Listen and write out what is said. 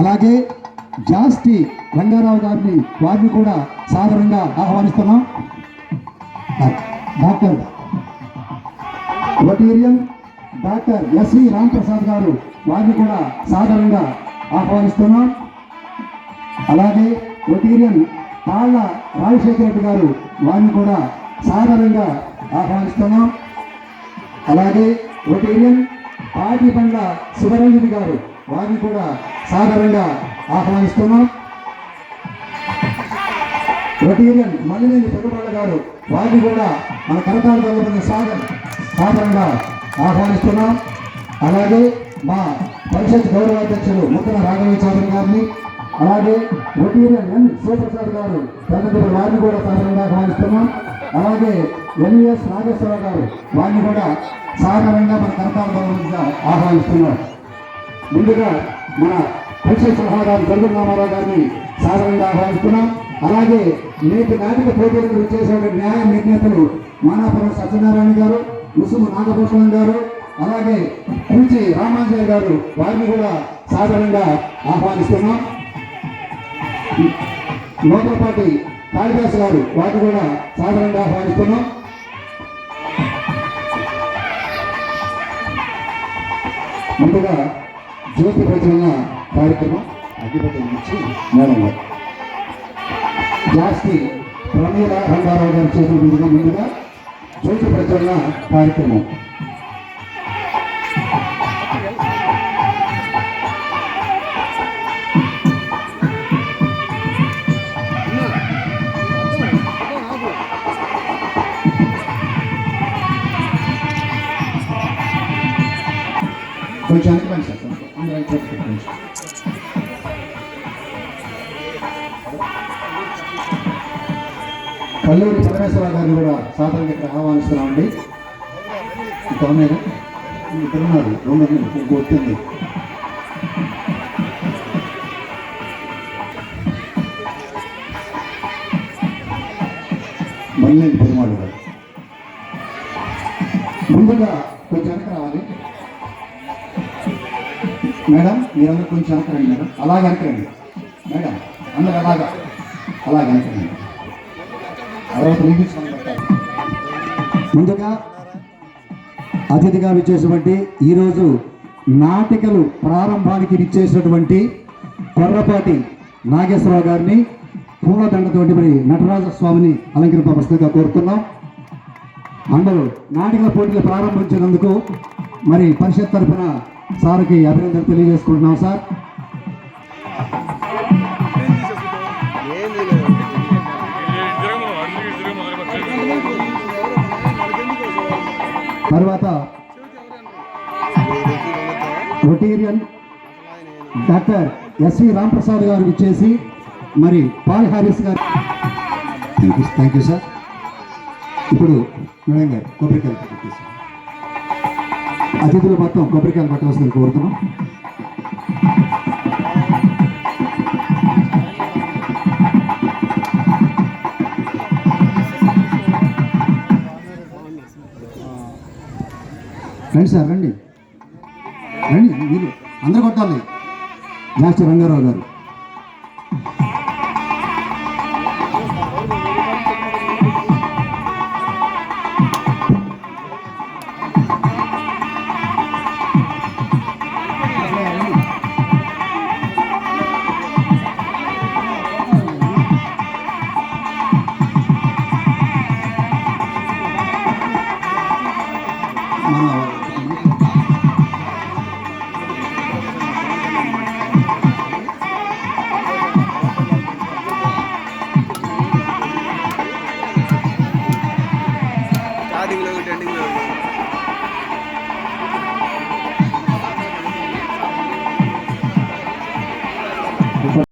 అలాగే జాస్తి రంగారావు గారిని వారిని కూడా సాదరంగా ఆహ్వానిస్తున్నాం. Doctor Rotarian doctor S V Ramprasad గారు వారిని కూడా సాదరంగా ఆహ్వానిస్తున్నాం. అలాగే రొటీరియన్ తాళ్ళ రాజశేఖర రెడ్డి గారు వారిని కూడా సాదరంగా ఆహ్వానిస్తున్నాం. అలాగే రొటీరియన్ పాటిబండ్ల శివరంజని గారు వారిని కూడా సాదరంగా ఆహ్వానిస్తున్నాం. రొటీరియన్ మల్లినేని పెద్దబాళ్ళ గారు వారిని కూడా మన కరతాళ సాదరంగా ఆహ్వానిస్తున్నాం. అలాగే మా పరిషత్ గౌరవాధ్యక్షులు ముత్తన రాఘవ చౌదరి గారిని, అలాగే రొటీరియన్ ఎన్ శివప్రసాద్ గారు తదితరులు వారిని కూడా సాదరంగా ఆహ్వానిస్తున్నాం. అలాగే ఎన్విఎస్ నాగేశ్వరరావు గారు వారిని కూడా సాధారణంగా మన కరతాళ గౌరవంగా ఆహ్వానిస్తున్నారు. ముందుగా మన పరిషత్ సలహాదారు గరుడు రామారావు గారిని సాధారణంగా ఆహ్వానిస్తున్నాం. అలాగే నేటి నాటిక పోటీలకు చేసే న్యాయ నిర్ణేతలు మానాపురం సత్యనారాయణ గారు, ముసుము నాగభూషణం గారు, అలాగే రుచి రామాంజయ్య గారు వారిని కూడా సాధారణంగా ఆహ్వానిస్తున్నాం. లోపలపాటి కాళిదాస్ గారు వారిని కూడా సాధారణంగా ఆహ్వానిస్తున్నాం. ముందుగా జ్యోతి ప్రచురణ కార్యక్రమం అధిపతి నుంచి మేడం గారు జాస్తి ప్రమీల రంగారావు గారి చేతుల మీదుగా ముందుగా జ్యోతి ప్రచురణ కార్యక్రమం. కొంచెం కల్లూరి పరమేశ్వర గారిని కూడా సాధారణంగా ఇక్కడ ఆహ్వానిస్తున్నామండి. తొమ్మిది ఇద్దరున్నారు, రెండు వచ్చింది. మళ్ళీ పెరుమాడు గారు ముందుగా కొంచెం వెనక రావాలి. మేడం మీరందరూ కొంచెం వెనకరండి. మేడం అలాగే వెనకరండి. మేడం అందరూ అలాగా వెనకరండి. ముందుగా అతిథిగా విచ్చేసినటువంటి ఈరోజు నాటికలు ప్రారంభానికి ఇచ్చేసినటువంటి కొర్రపాటి నాగేశ్వరరావు గారిని పూలదండతోటి మరి నటరాజస్వామిని అలంకరింపవలసిందిగా కోరుతున్నాం. అందరూ నాటికల పోటీలు ప్రారంభించినందుకు మరి పరిషత్ తరఫున సార్కి అభినందనలు తెలియజేసుకుంటున్నాం. సార్ తర్వాత రొటీరియన్ డాక్టర్ ఎస్వి రాంప్రసాద్ గారు ఇచ్చేసి మరి పాల్ హారిస్ గారు థ్యాంక్ యూ సార్. ఇప్పుడు మేడం గారు కొబ్బరికాయలు పట్టేసి అతిథులు మొత్తం కొబ్బరికాయలు పట్టవలసింది కోరుతున్నాం. రండి సార్, రండి మీరు అందరూ కొట్టాలి. జాస్తి రంగారావు గారు స్టార్టింగ్ లో